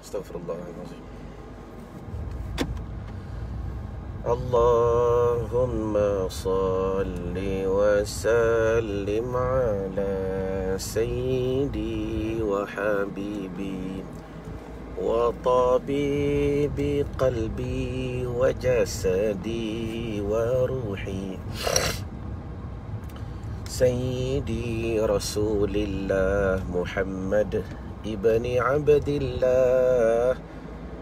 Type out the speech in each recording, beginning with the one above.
Astaghfirullahaladzim. Allahumma salli wa sallim ala sayyidi wa habibi wa tabibi qalbi wa jasadi wa ruhi Sayyidi Rasulillah Muhammad ibni Abdillah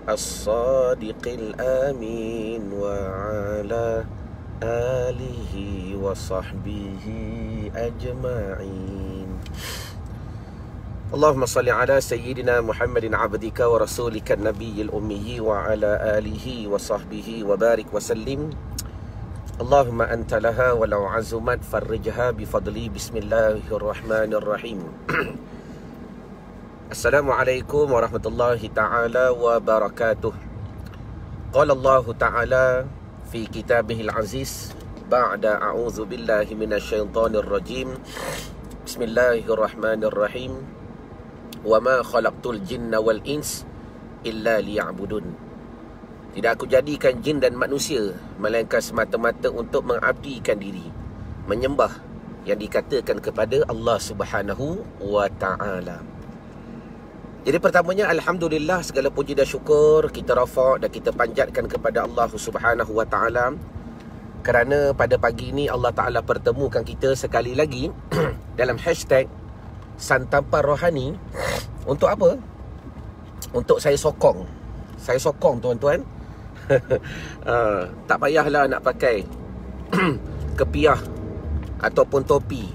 As-Sadiqil Amin wa ala alihi wa sahbihi ajma'in. Allahumma salli ala Sayyidina Muhammadin abdika wa rasulika nabiyil ummiyi wa ala alihi wa sahbihi wa barik wa sallim. Allahumma anta laha walau azumat farrijha bifadli. Bismillahirrahmanirrahim. Assalamualaikum warahmatullahi ta'ala wabarakatuh. Qala Allah ta'ala fi kitabihil aziz ba'da a'udzu billahi minasyaitonir rajim. Bismillahirrahmanirrahim. Wa ma khalaqtul jinna wal ins illa liya'budun. Tidak aku jadikan jin dan manusia melainkan semata-mata untuk mengabdikan diri, menyembah yang dikatakan kepada Allah Subhanahu wa ta'ala. Jadi pertamanya, alhamdulillah, segala puji dan syukur kita rafa' dan kita panjatkan kepada Allah Subhanahu wa ta'ala, kerana pada pagi ini Allah Ta'ala pertemukan kita sekali lagi dalam hashtag Santapan Rohani. Untuk apa? Untuk saya sokong tuan-tuan. Tak payahlah nak pakai kepiah ataupun topi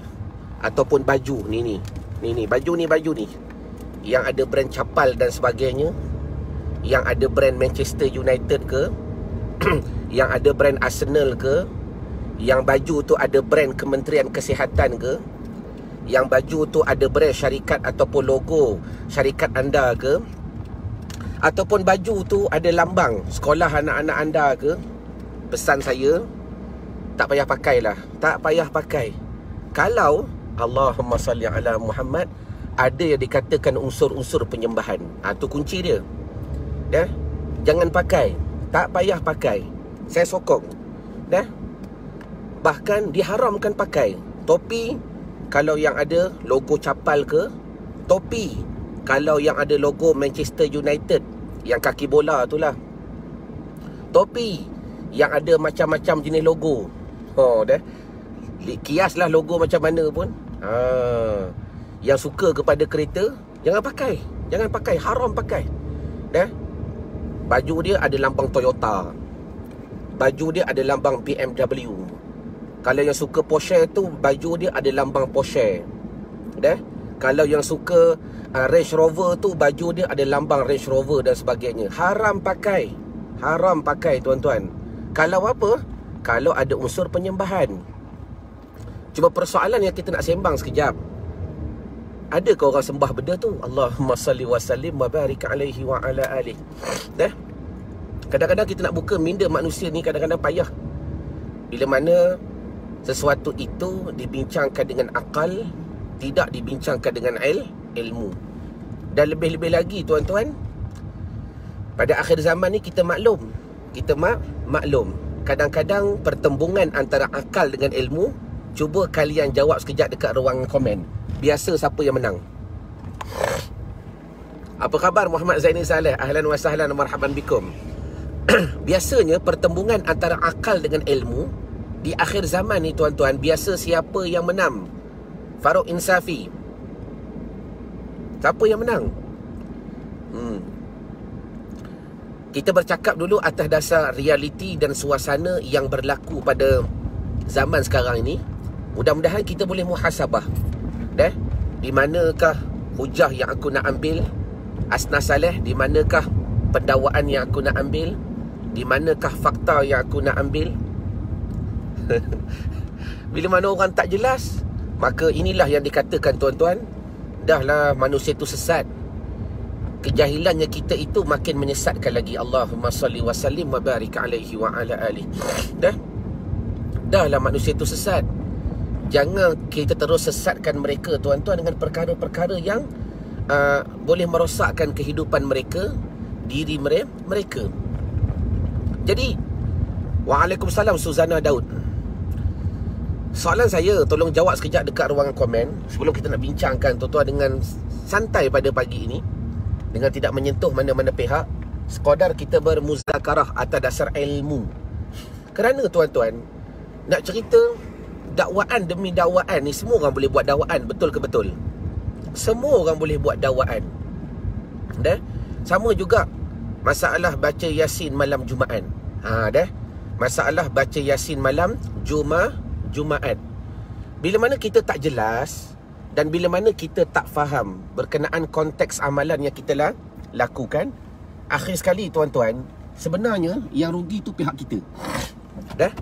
ataupun baju ni baju ni yang ada brand Capal dan sebagainya, yang ada brand Manchester United ke, yang ada brand Arsenal ke, yang baju tu ada brand Kementerian Kesihatan ke, yang baju tu ada brand syarikat ataupun logo syarikat anda ke, ataupun baju tu ada lambang sekolah anak-anak anda ke, pesan saya, tak payah pakailah. Tak payah pakai. Kalau Allahumma salli ala Muhammad ada yang dikatakan unsur-unsur penyembahan, tu kunci dia. Jangan pakai. Tak payah pakai. Saya sokong. Bahkan diharamkan pakai topi kalau yang ada logo Capal ke, topi kalau yang ada logo Manchester United, yang kaki bola tu lah, topi yang ada macam-macam jenis logo. Kiaslah logo macam mana pun. Yang suka kepada kereta, jangan pakai. Haram pakai. Baju dia ada lambang Toyota, baju dia ada lambang BMW. Kalau yang suka Porsche tu, baju dia ada lambang Porsche. Kalau yang suka Range Rover tu, baju dia ada lambang Range Rover dan sebagainya. Haram pakai tuan-tuan. Kalau apa? Kalau ada unsur penyembahan. Cuma persoalan yang kita nak sembang sekejap, adakah orang sembah benda tu? Allahumma salli wa sallim wa barik alaihi wa ala alihi. Kadang-kadang kita nak buka minda manusia ni kadang-kadang payah. Bila mana sesuatu itu dibincangkan dengan akal, tidak dibincangkan dengan ilmu. Dan lebih-lebih lagi tuan-tuan, pada akhir zaman ni kita maklum. Kadang-kadang pertembungan antara akal dengan ilmu. Cuba kalian jawab sekejap dekat ruangan komen. Biasa siapa yang menang? Apa khabar Muhammad Zaini Saleh? Ahlan wa sahlan, marhaban bikum. Biasanya pertembungan antara akal dengan ilmu di akhir zaman ni tuan-tuan, biasa siapa yang menang? Farouk Insafi, siapa yang menang? Kita bercakap dulu atas dasar realiti dan suasana yang berlaku pada zaman sekarang ini. Mudah-mudahan kita boleh muhasabah. Di manakah hujah yang aku nak ambil? Asnas Saleh, di manakah pendakwaan yang aku nak ambil? Di manakah fakta yang aku nak ambil? Bila mana orang tak jelas, maka inilah yang dikatakan tuan-tuan, dahlah manusia itu sesat. Kejahilannya kita itu makin menyesatkan lagi. Allahumma salli wa sallim wa barik alaihi wa ala alihi. Dahlah manusia itu sesat. Jangan kita terus sesatkan mereka tuan-tuan dengan perkara-perkara yang boleh merosakkan kehidupan mereka, diri mereka. Jadi, Waalaikumsalam Suzana Daud. Soalan saya, tolong jawab sekejap dekat ruangan komen sebelum kita nak bincangkan tuan-tuan dengan santai pada pagi ini, dengan tidak menyentuh mana-mana pihak, sekadar kita bermuzakarah atas dasar ilmu. Kerana tuan-tuan, nak cerita dakwaan demi dakwaan ni, semua orang boleh buat dakwaan, betul ke betul? Semua orang boleh buat dakwaan. Dah? Sama juga masalah baca Yasin malam Jumaat. Dah? Masalah baca Yasin malam Jumaat. Bila mana kita tak jelas dan bila mana kita tak faham berkenaan konteks amalan yang kita lakukan, akhir sekali tuan-tuan, sebenarnya yang rugi tu pihak kita. Dah?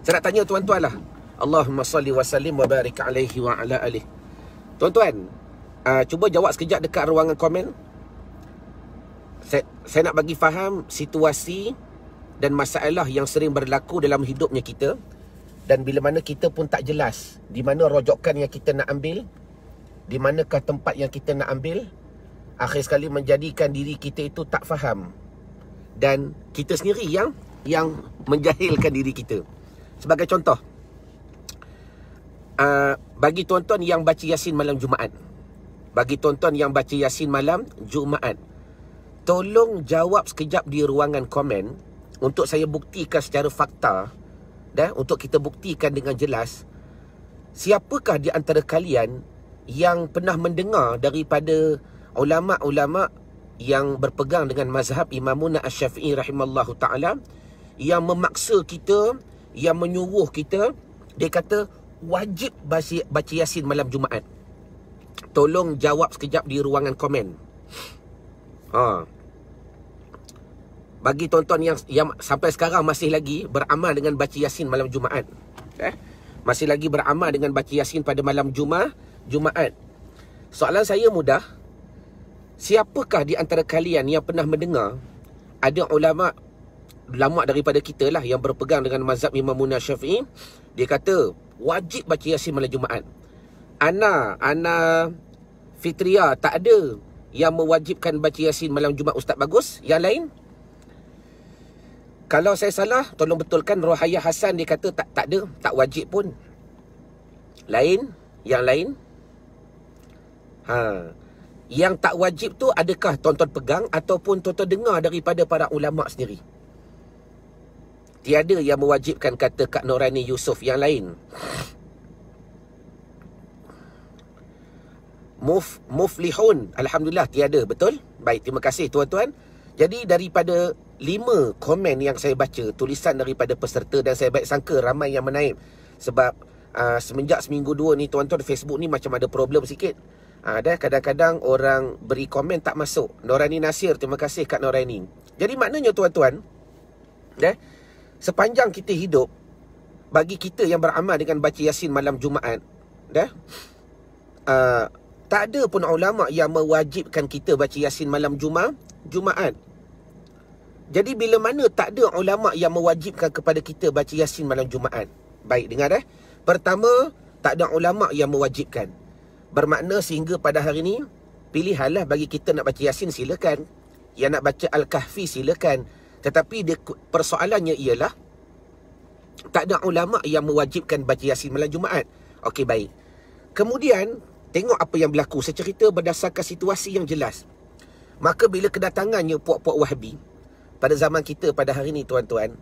Saya nak tanya tuan-tuan lah. Allahumma salli wa sallim wa barik alaihi wa ala alihi. Tuan-tuan, cuba jawab sekejap dekat ruangan komen. Saya nak bagi faham situasi dan masalah yang sering berlaku dalam hidupnya kita, dan bila mana kita pun tak jelas di mana rojokan yang kita nak ambil, di manakah tempat yang kita nak ambil, akhir sekali menjadikan diri kita itu tak faham, dan kita sendiri yang menjahilkan diri kita. Sebagai contoh, bagi tuan-tuan yang baca Yasin malam Jumaat, tolong jawab sekejap di ruangan komen untuk saya buktikan secara fakta, untuk kita buktikan dengan jelas, siapakah di antara kalian yang pernah mendengar daripada ulama-ulama yang berpegang dengan mazhab Imamuna Asy-Syafi'i rahimallahu ta'ala, yang memaksa kita, yang menyuruh kita, dia kata wajib baca Yasin malam Jumaat. Tolong jawab sekejap di ruangan komen. Bagi tuan-tuan yang sampai sekarang masih lagi beramal dengan baca Yasin malam Jumaat, masih lagi beramal dengan baca Yasin pada malam Jumaat. Soalan saya mudah. Siapakah di antara kalian yang pernah mendengar ada ulama daripada kita lah yang berpegang dengan mazhab Imamuna Syafi'i, dia kata wajib baca Yasin malam Jumaat? Ana Fitria, tak ada yang mewajibkan baca Yasin malam Jumaat, Ustaz Bagus. Yang lain? Kalau saya salah, tolong betulkan. Rohayah Hasan, dia kata tak ada, tak wajib pun. Yang lain? Yang tak wajib tu, adakah tuan-tuan pegang ataupun tuan-tuan dengar daripada para ulama sendiri? Tiada yang mewajibkan, kata Kak Norani Yusof. Yang lain? Muflihun, alhamdulillah tiada. Betul? Baik, terima kasih tuan-tuan. Jadi daripada 5 komen yang saya baca, tulisan daripada peserta, dan saya baik sangka ramai yang menaip, sebab semenjak seminggu 2 ni tuan-tuan, Facebook ni macam ada problem sikit. Kadang-kadang orang beri komen tak masuk. Norani Nasir, terima kasih Kak Norani. Jadi maknanya tuan-tuan, sepanjang kita hidup, bagi kita yang beramal dengan baca Yasin malam Jumaat, tak ada pun ulama yang mewajibkan kita baca Yasin malam Jumaat. Jadi bila mana tak ada ulama yang mewajibkan kepada kita baca Yasin malam Jumaat? Baik, dengar Pertama, tak ada ulama yang mewajibkan. Bermakna sehingga pada hari ini, pilihanlah bagi kita nak baca Yasin, silakan. Yang nak baca Al-Kahfi, silakan. Tetapi persoalannya ialah, tak ada ulama yang mewajibkan baca Yasin malam Jumaat. Okey, baik. Kemudian, tengok apa yang berlaku. Saya cerita berdasarkan situasi yang jelas. Maka bila kedatangannya puak-puak Wahabi pada zaman kita pada hari ini tuan-tuan,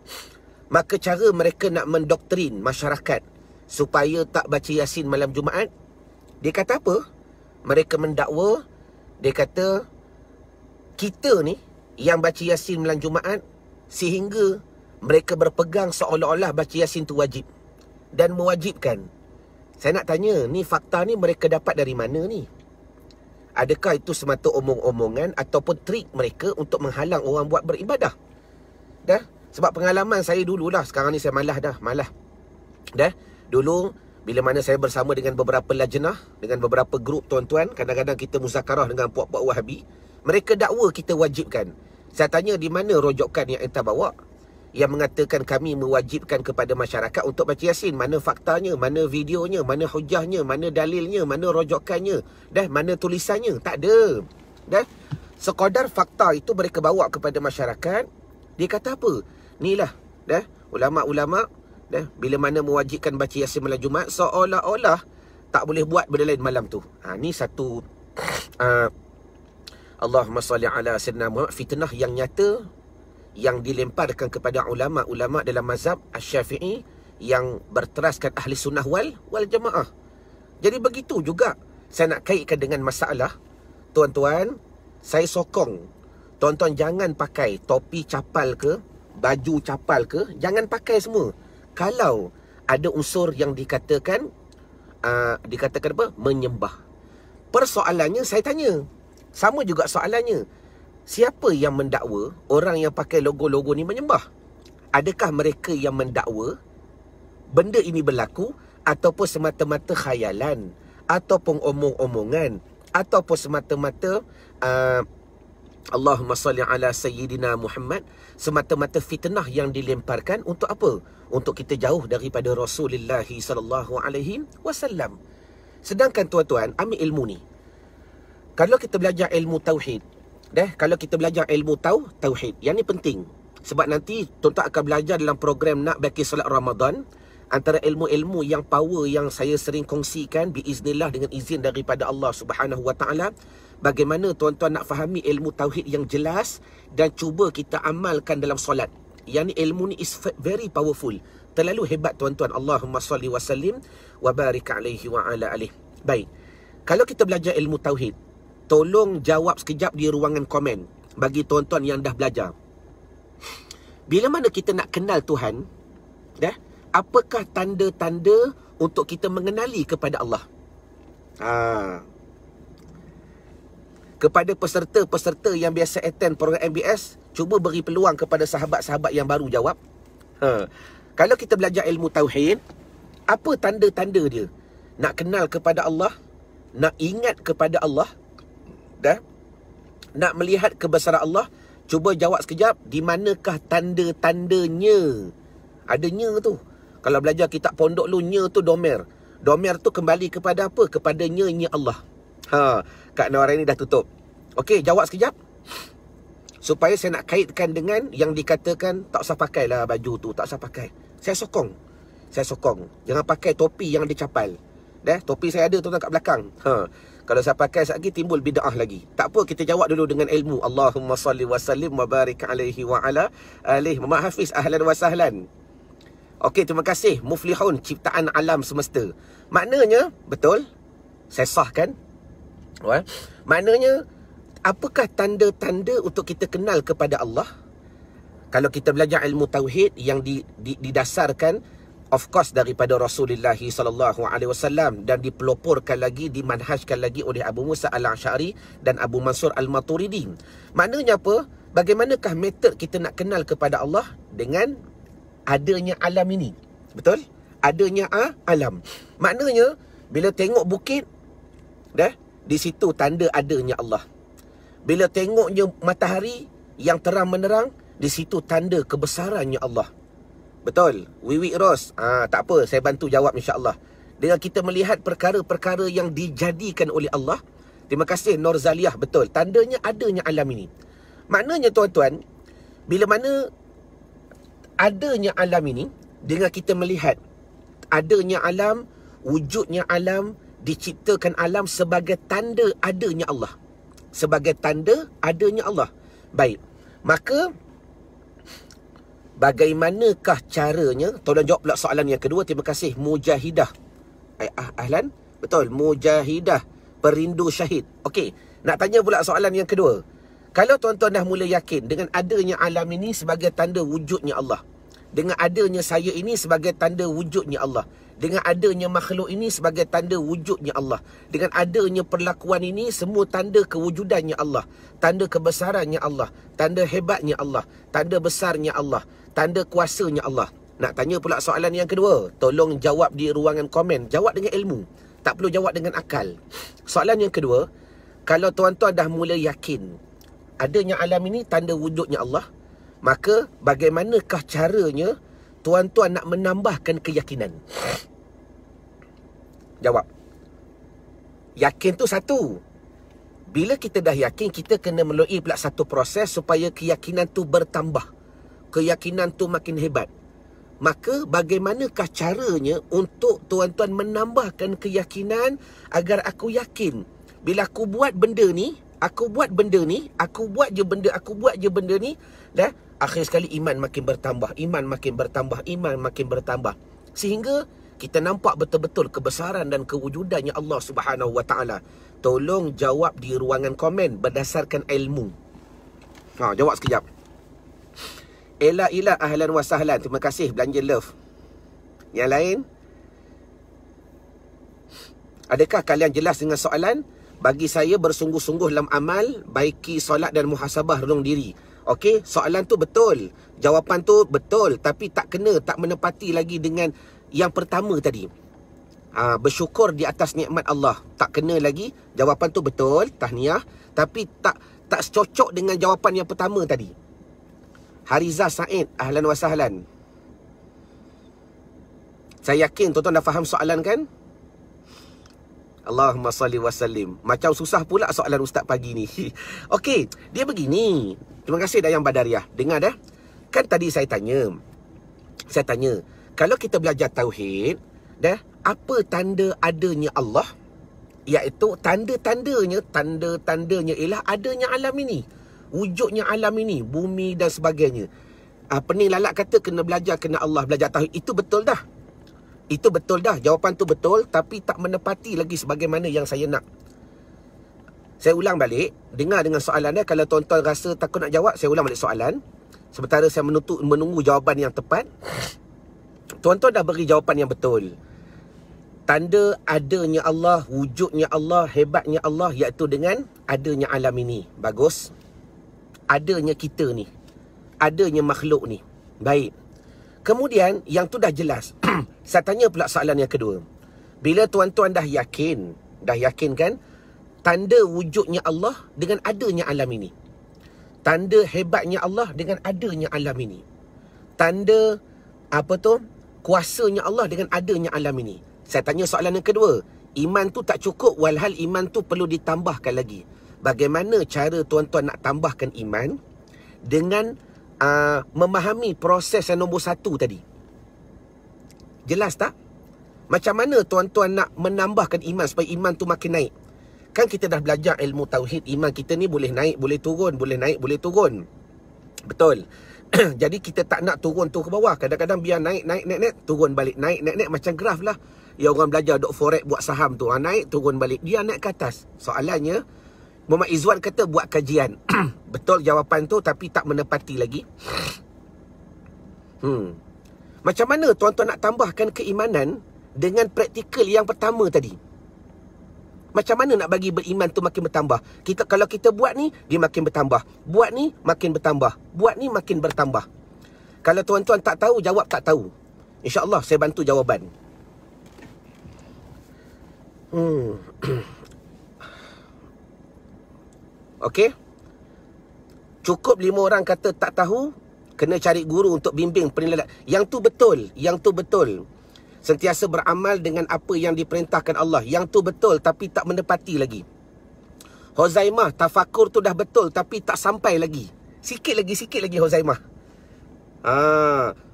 maka cara mereka nak mendoktrin masyarakat supaya tak baca Yasin malam Jumaat, dia kata apa? Mereka mendakwa, dia kata kita ni yang baca Yasin malam Jumaat, sehingga mereka berpegang seolah-olah baca Yasin tu wajib dan mewajibkan. Saya nak tanya, ni fakta ni mereka dapat dari mana ni? Adakah itu semata omong-omongan ataupun trik mereka untuk menghalang orang buat beribadah? Sebab pengalaman saya dululah, sekarang ni saya malah. Dulu bila mana saya bersama dengan beberapa lajnah, dengan beberapa grup tuan-tuan, kadang-kadang kita muzakarah dengan puak-puak Wahabi, mereka dakwa kita wajibkan. Saya tanya, di mana rojokan yang enta bawa yang mengatakan kami mewajibkan kepada masyarakat untuk baca Yasin? Mana faktanya, mana videonya, mana hujahnya, mana dalilnya, mana rojokannya, mana tulisannya? Tak ada. sekadar fakta itu mereka bawa kepada masyarakat. Dia kata apa? Inilah ulama-ulama bila mana mewajibkan baca Yasin malam Jumaat, seolah-olah tak boleh buat benda lain malam tu. Ni satu Allahumma salli ala sayyidina Muhammad, fitnah yang nyata yang dilemparkan kepada ulama-ulama dalam mazhab Asy-Syafi'i yang berteraskan ahli sunnah wal jamaah. Jadi begitu juga saya nak kaitkan dengan masalah, tuan-tuan, saya sokong tuan-tuan jangan pakai topi capal ke, baju capal ke, jangan pakai semua. Kalau ada unsur yang dikatakan apa? Menyembah. Persoalannya saya tanya, sama juga soalannya, siapa yang mendakwa orang yang pakai logo-logo ni menyembah? Adakah mereka yang mendakwa benda ini berlaku, ataupun semata-mata khayalan, ataupun omong-omongan, ataupun semata-mata Allahumma salli ala sayyidina Muhammad, semata-mata fitnah yang dilemparkan untuk apa? Untuk kita jauh daripada Rasulullah sallallahu alaihi wasallam. Sedangkan tuan-tuan, ambil ilmu ni. Kalau kita belajar ilmu tauhid, kalau kita belajar ilmu tauhid, yang ni penting. Sebab nanti tuan-tuan akan belajar dalam program Nak Baki Solat Ramadan. Antara ilmu-ilmu yang power yang saya sering kongsikan biiznillah dengan izin daripada Allah Subhanahu wa taala, bagaimana tuan-tuan nak fahami ilmu tauhid yang jelas dan cuba kita amalkan dalam solat. Yang ni ilmu ni is very powerful. Terlalu hebat tuan-tuan. Allahumma salli wa sallim wa barik alaihi wa ala alihi. Baik. Kalau kita belajar ilmu tauhid, tolong jawab sekejap di ruangan komen bagi tuan-tuan yang dah belajar. Bila mana kita nak kenal Tuhan, apakah tanda-tanda untuk kita mengenali kepada Allah? Kepada peserta-peserta yang biasa attend program MBS, cuba beri peluang kepada sahabat-sahabat yang baru jawab. Kalau kita belajar ilmu tauhid, apa tanda-tanda dia? Nak kenal kepada Allah, nak ingat kepada Allah, nak melihat kebesaran Allah. Cuba jawab sekejap, di manakah tanda-tandanya? Ada nya tu. Kalau belajar kitab pondok lu, nya tu domer. Domer tu kembali kepada apa? Kepada nya Allah. Kak Nawara ini dah tutup. Okey, jawab sekejap. Supaya saya nak kaitkan dengan yang dikatakan tak usah pakailah baju tu, tak usah pakai. Saya sokong. Jangan pakai topi yang dicapal. Topi saya ada tuan-tuan kat belakang. Kalau saya pakai sekejap lagi timbul bid'ah lagi. Tak apa, kita jawab dulu dengan ilmu. Allahumma salli wa sallim wa barik alaihi wa ala alihi. Muhammad Hafiz, ahlan wa sahlan. Okey, terima kasih. Muflihun, ciptaan alam semesta. Maknanya, betul, saya sahkan. Maknanya, apakah tanda-tanda untuk kita kenal kepada Allah? Kalau kita belajar ilmu tauhid yang didasarkan, of course, daripada Rasulullah sallallahu alaihi wasallam dan dipeloporkan lagi, dimanhajkan lagi oleh Abu Musa al-Asy'ari dan Abu Mansur al-Maturidi. Maknanya apa? Bagaimanakah metod kita nak kenal kepada Allah? Dengan adanya alam ini. Betul? Adanya alam. Maknanya, bila tengok bukit, di situ tanda adanya Allah. Bila tengoknya matahari yang terang menerang, di situ tanda kebesarannya Allah. Betul? Wiwi Ros, tak apa, saya bantu jawab insya-Allah. Dengan kita melihat perkara-perkara yang dijadikan oleh Allah. Terima kasih Nur Zaliah, betul. Tandanya adanya alam ini. Maknanya tuan-tuan, bila mana adanya alam ini, dengan kita melihat adanya alam, wujudnya alam, diciptakan alam sebagai tanda adanya Allah. Sebagai tanda adanya Allah. Baik. Maka bagaimanakah caranya? Tolong jawab pula soalan yang kedua. Terima kasih Mujahidah. Ahlan? Betul, Mujahidah, perindu syahid. Okey, nak tanya pula soalan yang kedua. Kalau tuan-tuan dah mula yakin dengan adanya alam ini sebagai tanda wujudnya Allah, dengan adanya saya ini sebagai tanda wujudnya Allah, dengan adanya makhluk ini sebagai tanda wujudnya Allah, dengan adanya perlakuan ini semua tanda kewujudannya Allah, tanda kebesarannya Allah, tanda hebatnya Allah, tanda besarnya Allah, tanda kuasanya Allah. Nak tanya pula soalan yang kedua. Tolong jawab di ruangan komen. Jawab dengan ilmu, tak perlu jawab dengan akal. Soalan yang kedua, kalau tuan-tuan dah mula yakin adanya alam ini tanda wujudnya Allah, maka bagaimanakah caranya tuan-tuan nak menambahkan keyakinan? Jawab. Yakin tu satu. Bila kita dah yakin, kita kena melalui pula satu proses supaya keyakinan tu bertambah. Keyakinan tu makin hebat. Maka bagaimanakah caranya untuk tuan-tuan menambahkan keyakinan agar aku yakin? Bila aku buat benda ni, aku buat je benda ni, dah akhir sekali iman makin bertambah, iman makin bertambah. Sehingga kita nampak betul-betul kebesaran dan kewujudannya Allah Subhanahu Wa Taala. Tolong jawab di ruangan komen berdasarkan ilmu. Jawab sekejap. Ella ahlan wa sahlan. Terima kasih belanja love. Yang lain? Adakah kalian jelas dengan soalan? Bagi saya bersungguh-sungguh dalam amal, baiki solat dan muhasabah renung diri. Okey, soalan tu betul. Jawapan tu betul. Tapi tak menepati lagi dengan yang pertama tadi. Bersyukur di atas nikmat Allah. Tak kena lagi. Jawapan tu betul, tahniah. Tapi tak secocok dengan jawapan yang pertama tadi. Hariza Said, ahlan wa sahlan. Saya yakin tuan-tuan dah faham soalan kan? Allahumma salli wa sallim. Macam susah pula soalan ustaz pagi ni. Okey, dia begini. Terima kasih Dayang Badariah. Dengar dah. Kan tadi saya tanya, kalau kita belajar tauhid, dah, apa tanda adanya Allah? Iaitu tanda-tandanya ialah adanya alam ini. Wujudnya alam ini, bumi dan sebagainya. Pening Lalat kata kena belajar, kena Allah, belajar tauhid. Itu betul dah. Jawapan tu betul, tapi tak menepati lagi sebagaimana yang saya nak. Saya ulang balik. Dengar dengan soalan dia. Kalau tuan-tuan rasa takut nak jawab, saya ulang balik soalan. Sementara saya menunggu jawapan yang tepat. Tuan-tuan dah beri jawapan yang betul. Tanda adanya Allah, wujudnya Allah, hebatnya Allah, iaitu dengan adanya alam ini. Bagus. Adanya kita ni, adanya makhluk ni. Baik. Kemudian yang tu dah jelas. Saya tanya pula soalan yang kedua. Bila tuan-tuan dah yakin kan, tanda wujudnya Allah dengan adanya alam ini. Tanda hebatnya Allah dengan adanya alam ini. Tanda kuasanya Allah dengan adanya alam ini. Saya tanya soalan yang kedua. Iman tu tak cukup, walhal iman tu perlu ditambahkan lagi. Bagaimana cara tuan-tuan nak tambahkan iman dengan memahami proses yang nombor 1 tadi? Jelas tak? Macam mana tuan-tuan nak menambahkan iman supaya iman tu makin naik? Kan kita dah belajar ilmu tauhid, iman kita ni boleh naik, boleh turun, boleh naik, boleh turun. Betul. Jadi kita tak nak turun tu ke bawah. Kadang-kadang biar naik, turun balik. Naik, macam graf lah. Ya, orang belajar duk forex buat saham tu. Naik, turun balik. Dia naik ke atas. Soalannya, Muhammad Izzuan kata buat kajian. Betul jawapan tu, tapi tak menepati lagi. Macam mana tuan-tuan nak tambahkan keimanan dengan praktikal yang pertama tadi? Macam mana nak bagi beriman tu makin bertambah? Kalau kita buat ni, dia makin bertambah. Buat ni, makin bertambah. Buat ni, makin bertambah. Kalau tuan-tuan tak tahu, jawab tak tahu. InsyaAllah saya bantu jawaban. Okey. Cukup 5 orang kata tak tahu, kena cari guru untuk bimbing penilaian. Yang tu betul. Sentiasa beramal dengan apa yang diperintahkan Allah. Yang tu betul, tapi tak menepati lagi. Huzaimah, tafakur tu dah betul, tapi tak sampai lagi. Sikit lagi Huzaimah.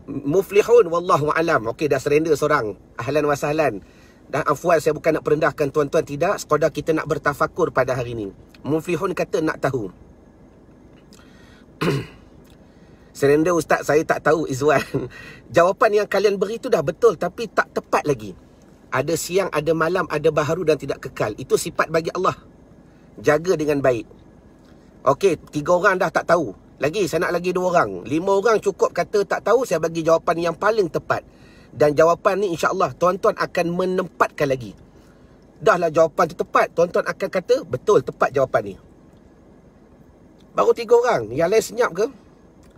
Muflihun wallahu alam. Okey, dah surrender seorang. Ahlan wa sahlan. Dan afwan, saya bukan nak perendahkan tuan-tuan, tidak. Sekadar kita nak bertafakur pada hari ini. Muflihun kata nak tahu. Surrender ustaz, saya tak tahu Izwan. Jawapan yang kalian beri tu dah betul, tapi tak tepat lagi. Ada siang, ada malam, ada baharu dan tidak kekal. Itu sifat bagi Allah. Jaga dengan baik. Okey, 3 orang dah tak tahu. Lagi, saya nak lagi 2 orang. 5 orang cukup kata tak tahu, saya bagi jawapan yang paling tepat. Dan jawapan ni insya-Allah tuan-tuan akan menempatkan lagi. Dahlah jawapan tu tepat, tuan-tuan akan kata betul, tepat jawapan ni. Baru 3 orang. Yang lain senyap ke?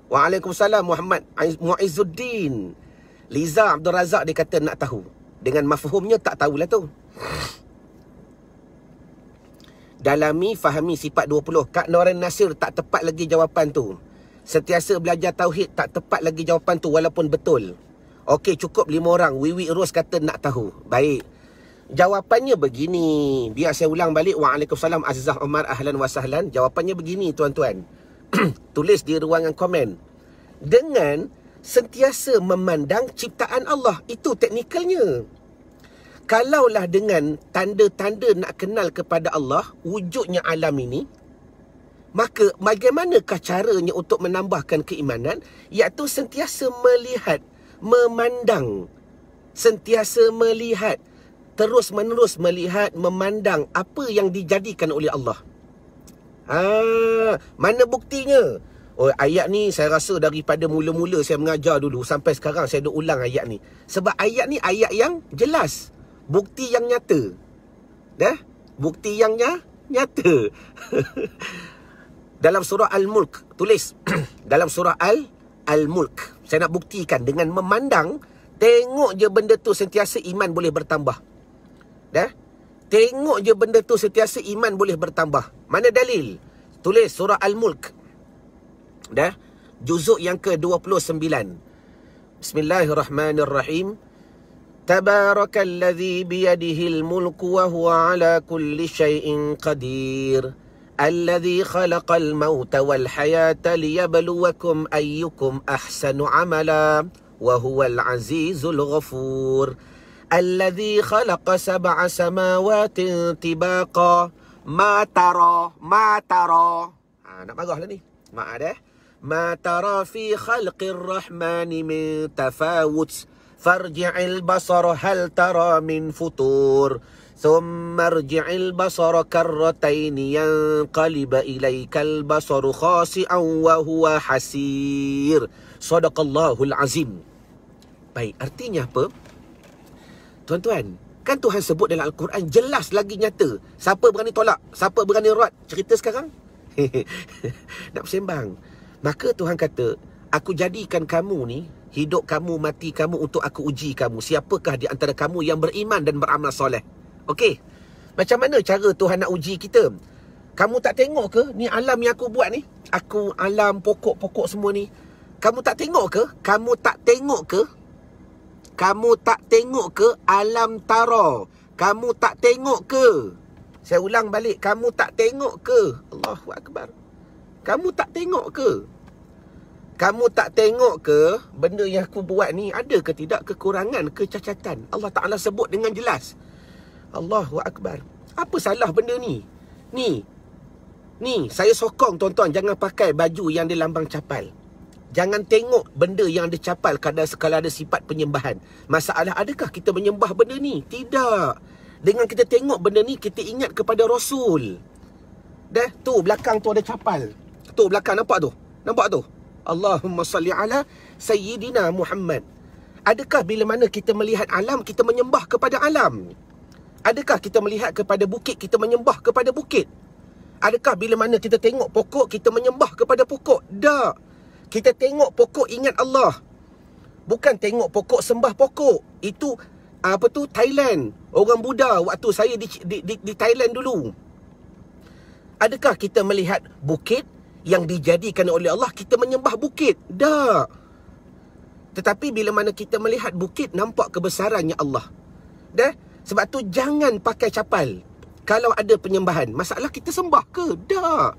Waalaikumsalam Muhammad Muizzuddin. Liza Abdul Razak dia kata nak tahu. Dengan mafhumnya tak tahulah tu. Dalami, fahami sifat 20. Kak Noren Nasir tak tepat lagi jawapan tu. Sentiasa belajar tauhid, tak tepat lagi jawapan tu walaupun betul. Okey, cukup 5 orang. Wiwi Ros kata nak tahu. Baik. Jawapannya begini. Biar saya ulang balik. Waalaikumsalam Azizah Omar, ahlan wa sahlan. Jawapannya begini tuan-tuan. Tulis di ruangan komen. Dengan sentiasa memandang ciptaan Allah. Itu teknikalnya. Kalaulah dengan tanda-tanda nak kenal kepada Allah, wujudnya alam ini, maka bagaimanakah caranya untuk menambahkan keimanan? Iaitu sentiasa melihat, memandang. Sentiasa melihat, terus-menerus melihat, memandang apa yang dijadikan oleh Allah. Mana buktinya? Oh, ayat ni saya rasa daripada mula-mula saya mengajar dulu sampai sekarang saya duk ulang ayat ni. Sebab ayat ni ayat yang jelas. Bukti yang nyata. Dah? Bukti yang nyata. Dalam surah Al-Mulk, tulis. Dalam surah Al-Mulk. Saya nak buktikan dengan memandang, tengok je benda tu sentiasa iman boleh bertambah. Dah? Tengok je benda tu sentiasa iman boleh bertambah. Mana dalil? Tulis surah Al-Mulk. Dah? Juzuk yang ke-29. Bismillahirrahmanirrahim. Tabarakalladzi biyadihil mulku wa huwa ala kulli syai'in qadir. Alladzi khalaqal mauta wal hayata liyabluwakum ayyukum ahsanu amala wa huwal azizul ghafur. Alladzi khalaqa sab'a samawatin tibaqa ma tara. Nak marah lah ni. Mak ada. Ma tara fi khalqir rahmani min tafawut. Farji'il basara hal tara min futur. Thumma rji'il basara karrataini yanqalib ilaikal basaru khasi'an wa huwa hasir. Sadaqallahul azim. Baik, artinya apa? Tuan-tuan, kan Tuhan sebut dalam Al-Quran jelas lagi nyata. Siapa berani tolak? Siapa berani rot? Cerita sekarang? Nak bersembang. Maka Tuhan kata, aku jadikan kamu ni, hidup kamu, mati kamu untuk aku uji kamu. Siapakah di antara kamu yang beriman dan beramal soleh? Okey. Macam mana cara Tuhan nak uji kita? Kamu tak tengok ke? Ni alam yang aku buat ni. Aku alam, pokok-pokok semua ni. Kamu tak tengok ke? Kamu tak tengok ke? Kamu tak tengok ke? Alam tara. Kamu tak tengok ke? Saya ulang balik. Kamu tak tengok ke? Allahu Akbar. Kamu tak tengok ke? Kamu tak tengok ke? Benda yang aku buat ni ada ke tidak kekurangan, kecacatan? Allah Ta'ala sebut dengan jelas. Allahu Akbar. Apa salah benda ni? Ni, saya sokong tuan-tuan jangan pakai baju yang ada lambang capal. Jangan tengok benda yang ada capal kalau ada sifat penyembahan. Masalah adakah kita menyembah benda ni? Tidak. Dengan kita tengok benda ni, kita ingat kepada Rasul. Dah, tu belakang tu ada capal. Tu belakang nampak tu? Nampak tu? Allahumma salli ala Sayyidina Muhammad. Adakah bila mana kita melihat alam, kita menyembah kepada alam? Adakah kita melihat kepada bukit, kita menyembah kepada bukit? Adakah bila mana kita tengok pokok, kita menyembah kepada pokok? Tak. Kita tengok pokok ingat Allah. Bukan tengok pokok sembah pokok. Itu apa tu, Thailand. Orang Buddha waktu saya di Thailand dulu. Adakah kita melihat bukit yang dijadikan oleh Allah, kita menyembah bukit? Tak. Tetapi bila mana kita melihat bukit, nampak kebesarannya Allah. Dah? Sebab tu jangan pakai capal. Kalau ada penyembahan, masalah kita sembah ke? Tak.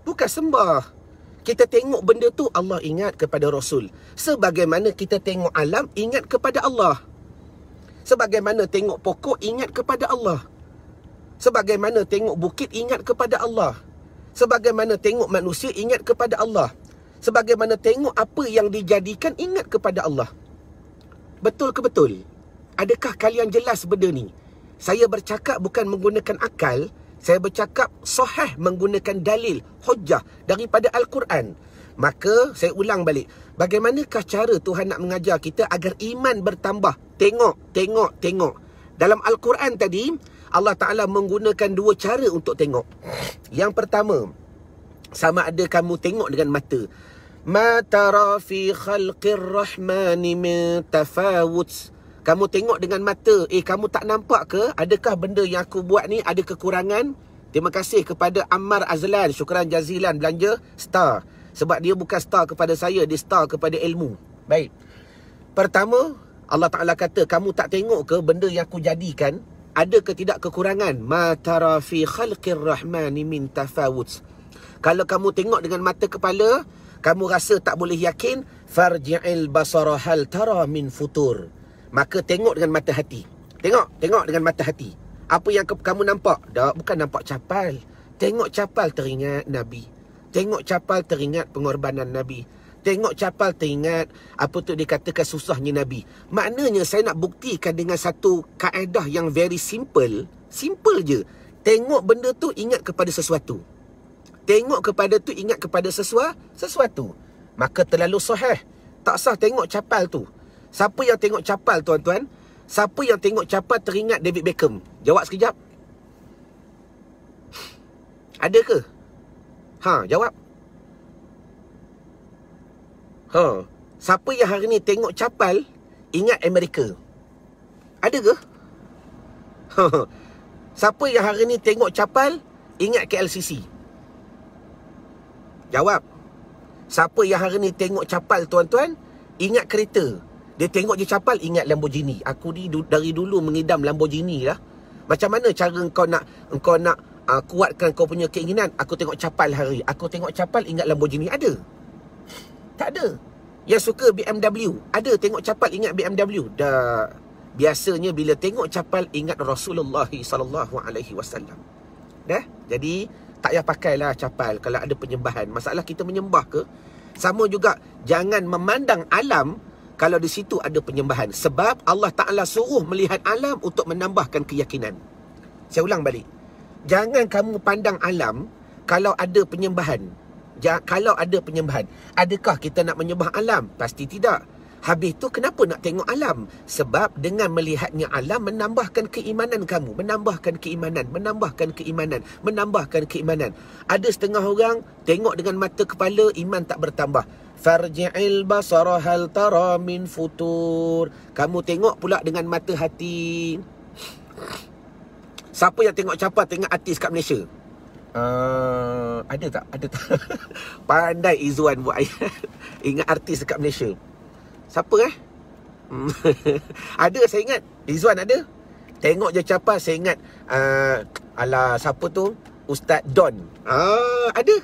Bukan sembah. Kita tengok benda tu, Allah ingat kepada Rasul. Sebagaimana kita tengok alam, ingat kepada Allah. Sebagaimana tengok pokok, ingat kepada Allah. Sebagaimana tengok bukit, ingat kepada Allah. Sebagaimana tengok manusia, ingat kepada Allah. Sebagaimana tengok apa yang dijadikan, ingat kepada Allah. Betul ke betul? Adakah kalian jelas benda ni? Saya bercakap bukan menggunakan akal. Saya bercakap sahih menggunakan dalil, hujjah daripada Al-Quran. Maka saya ulang balik. Bagaimanakah cara Tuhan nak mengajar kita agar iman bertambah? Tengok. Dalam Al-Quran tadi, Allah Ta'ala menggunakan dua cara untuk tengok. Yang pertama, sama ada kamu tengok dengan mata. Ma tara fi khalqir rahmani min tafawut. Kamu tengok dengan mata. Kamu tak nampak ke? Adakah benda yang aku buat ni ada kekurangan? Terima kasih kepada Ammar Azlan. Syukran jazilan belanja star. Sebab dia bukan star kepada saya, dia star kepada ilmu. Baik. Pertama, Allah Ta'ala kata, kamu tak tengok ke benda yang aku jadikan? ada ke tidak kekurangan? Ma tara fi khalqir rahmani min tafawut. Kalau kamu tengok dengan mata kepala, kamu rasa tak boleh yakin, farji'il basara hal tara min futur. Maka tengok dengan mata hati. Tengok dengan mata hati. Apa yang kamu nampak? Bukan nampak capal. Tengok capal, teringat Nabi. Tengok capal, teringat pengorbanan Nabi. Tengok capal, teringat apa tu dikatakan susahnya Nabi. Maknanya saya nak buktikan dengan satu kaedah yang very simple. Simple je. Tengok benda tu, ingat kepada sesuatu. Tengok kepada tu, ingat kepada sesuatu. Maka terlalu sahih. Tak sah tengok capal tu. Siapa yang tengok capal, tuan-tuan? Siapa yang tengok capal teringat David Beckham? Jawab sekejap. Ada ke? Jawab. Siapa yang hari ni tengok capal ingat Amerika? Ada ke? Siapa yang hari ni tengok capal ingat KLCC? Jawab. Siapa yang hari ni tengok capal, tuan-tuan, ingat kereta? Dia tengok je capal, ingat Lamborghini. Aku ni dari dulu mengidam Lamborghini lah. Macam mana cara engkau nak kuatkan kau punya keinginan? Aku tengok capal hari. Aku tengok capal, ingat Lamborghini. Ada? Tak ada. Yang suka BMW, ada tengok capal ingat BMW? Dah. Biasanya bila tengok capal ingat Rasulullah SAW. Dah? Jadi tak payah pakailah capal kalau ada penyembahan. Masalah kita menyembah ke? Sama juga, jangan memandang alam kalau di situ ada penyembahan. Sebab Allah Ta'ala suruh melihat alam untuk menambahkan keyakinan. Saya ulang balik. Jangan kamu pandang alam kalau ada penyembahan. Kalau ada penyembahan, adakah kita nak menyembah alam? Pasti tidak. Habis tu kenapa nak tengok alam? Sebab dengan melihatnya alam menambahkan keimanan kamu, menambahkan keimanan. Ada setengah orang tengok dengan mata kepala, iman tak bertambah. Farji'il basara hal tara min futur. Kamu tengok pula dengan mata hati. Siapa yang tengok capal tengok artis kat Malaysia? Ada tak? Pandai Izzuan buat ayat. Ingat artis dekat Malaysia. Siapa Ada, saya ingat Izzuan ada. Tengok je capal, saya ingat siapa tu? Ustaz Don. Ada.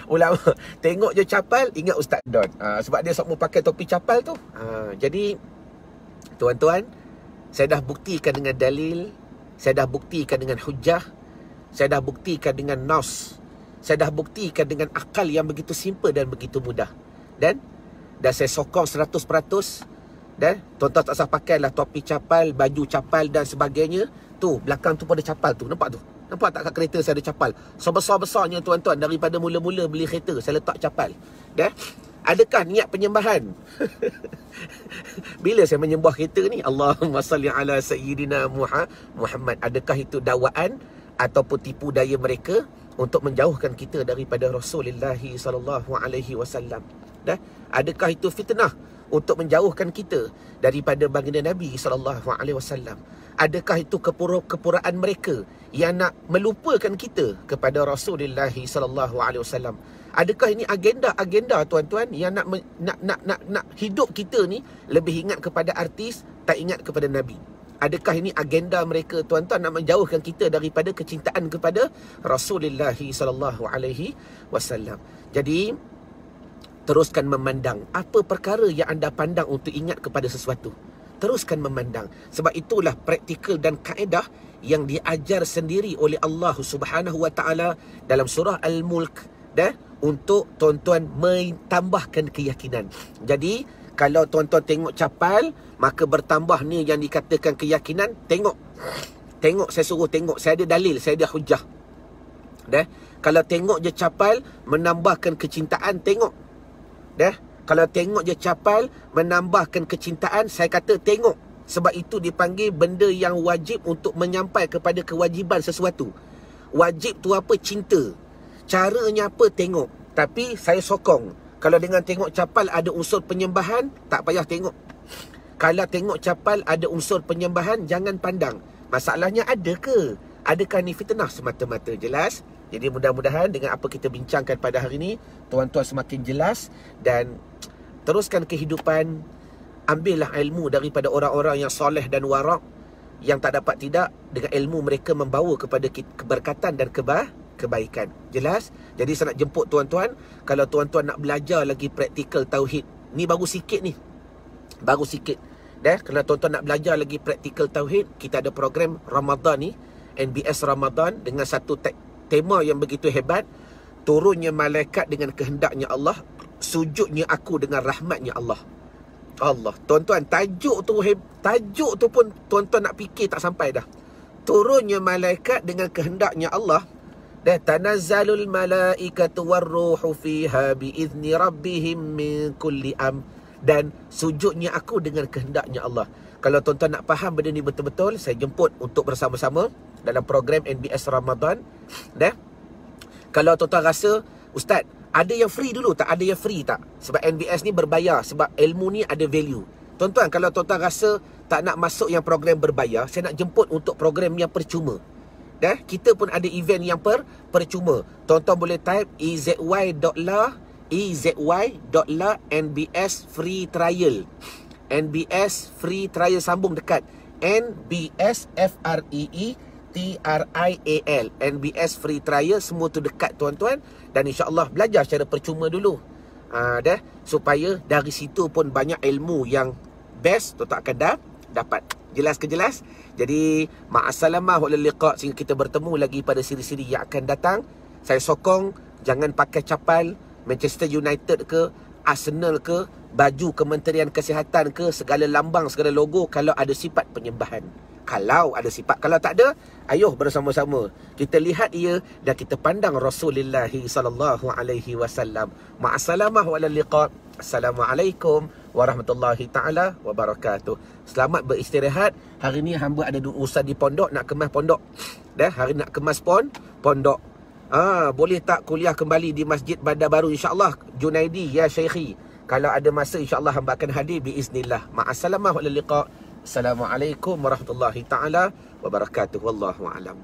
Ulama. Tengok je capal, ingat Ustaz Don. Sebab dia semua pakai topi capal tu. Jadi tuan-tuan, saya dah buktikan dengan dalil, saya dah buktikan dengan hujah, saya dah buktikan dengan nas, saya dah buktikan dengan akal yang begitu simple dan begitu mudah. Dan saya sokong 100%. Dan tuan-tuan tak usah pakailah topi capal, baju capal dan sebagainya. Tu, belakang tu pada capal tu. Nampak tu? Nampak tak kat kereta saya ada capal? Sebesar-besarnya tuan-tuan, daripada mula-mula beli kereta saya letak capal. Dan adakah niat penyembahan? Bila saya menyembah kereta ni, Allahumma salli ala sayyidina Muhammad, adakah itu dakwaan ataupun tipu daya mereka untuk menjauhkan kita daripada Rasulullah SAW? Dan adakah itu fitnah untuk menjauhkan kita daripada baginda Nabi SAW? Adakah itu kepuraan mereka yang nak melupakan kita kepada Rasulullah SAW? Adakah ini agenda tuan-tuan yang nak hidup kita ni lebih ingat kepada artis, tak ingat kepada Nabi? Adakah ini agenda mereka tuan-tuan nak menjauhkan kita daripada kecintaan kepada Rasulullah SAW? Jadi teruskan memandang apa perkara yang anda pandang untuk ingat kepada sesuatu. Teruskan memandang. Sebab itulah praktikal dan kaedah yang diajar sendiri oleh Allah Subhanahu Wa Taala dalam surah Al-Mulk, untuk tuan-tuan mentambahkan keyakinan. Jadi kalau tuan-tuan tengok capal, maka bertambah ni yang dikatakan keyakinan. Tengok, saya suruh tengok, saya ada dalil, saya ada hujah. Kalau tengok je capal menambahkan kecintaan, tengok. Kalau tengok je capal menambahkan kecintaan, saya kata tengok. Sebab itu dipanggil benda yang wajib untuk menyampai kepada kewajiban sesuatu. Wajib tu apa? Cinta. Caranya apa? Tengok. Tapi saya sokong, kalau dengan tengok capal ada unsur penyembahan, tak payah tengok. Kalau tengok capal ada unsur penyembahan, jangan pandang. Masalahnya ada ke? Adakah ni fitnah semata-mata? Jelas? Jadi mudah-mudahan dengan apa kita bincangkan pada hari ini, tuan-tuan semakin jelas. Dan teruskan kehidupan. Ambillah ilmu daripada orang-orang yang soleh dan warak, yang tak dapat tidak dengan ilmu mereka membawa kepada keberkatan dan kebaikan. Jelas? Jadi saya nak jemput tuan-tuan, kalau tuan-tuan nak belajar lagi praktikal tauhid, ni baru sikit ni. Baru sikit. Kalau tuan-tuan nak belajar lagi praktikal tauhid, kita ada program Ramadan ni, NBS Ramadan, dengan satu tema yang begitu hebat. Turunnya malaikat dengan kehendaknya Allah, sujudnya aku dengan rahmatnya Allah. Allah, tuan-tuan, tajuk tu pun tuan-tuan nak fikir tak sampai dah. Turunnya malaikat dengan kehendaknya Allah. Tanazzalul malaikatu warruhu fiha biizni rabbihim min kulli dan sujudnya aku dengan kehendaknya Allah. Kalau tuan-tuan nak faham benda ni betul-betul, saya jemput untuk bersama-sama dalam program NBS Ramadan. Kalau tuan-tuan rasa, Ustaz, ada yang free dulu tak? Ada yang free tak? Sebab NBS ni berbayar, sebab ilmu ni ada value. Tuan-tuan, kalau tuan-tuan rasa tak nak masuk yang program berbayar, saya nak jemput untuk program yang percuma. Kita pun ada event yang percuma. Tuan-tuan boleh type EZY.la NBS free trial. NBS free trial, sambung dekat NBS FREE-TRIAL, NBS free trial, semua tu dekat tuan-tuan. Dan insya-Allah belajar secara percuma dulu. Supaya dari situ pun banyak ilmu yang best tuan-tuan akan dapat. Jelas ke jelas? Jadi ma'assalamah wa liqa, sehingga kita bertemu lagi pada siri-siri yang akan datang. Saya sokong jangan pakai capal Manchester United ke, Arsenal ke, baju Kementerian Kesihatan ke, segala lambang, segala logo kalau ada sifat penyembahan. Kalau ada sifat, kalau tak ada, ayo bersama-sama kita lihat ia dan kita pandang Rasulullah sallallahu alaihi wasallam. Ma'assalamah wa liqa. Assalamualaikum warahmatullahi taala wabarakatuh. Selamat beristirahat. Hari ni hamba ada urusan di pondok, nak kemas pondok. Hari nak kemas pondok. Boleh tak kuliah kembali di Masjid Bandar Baru insya-Allah, Junaidi ya Syekhi. Kalau ada masa insya-Allah hamba akan hadir biiznillah. Ma'assalamah wa liqa. Assalamualaikum warahmatullahi taala wabarakatuh. Wallahu a'lam.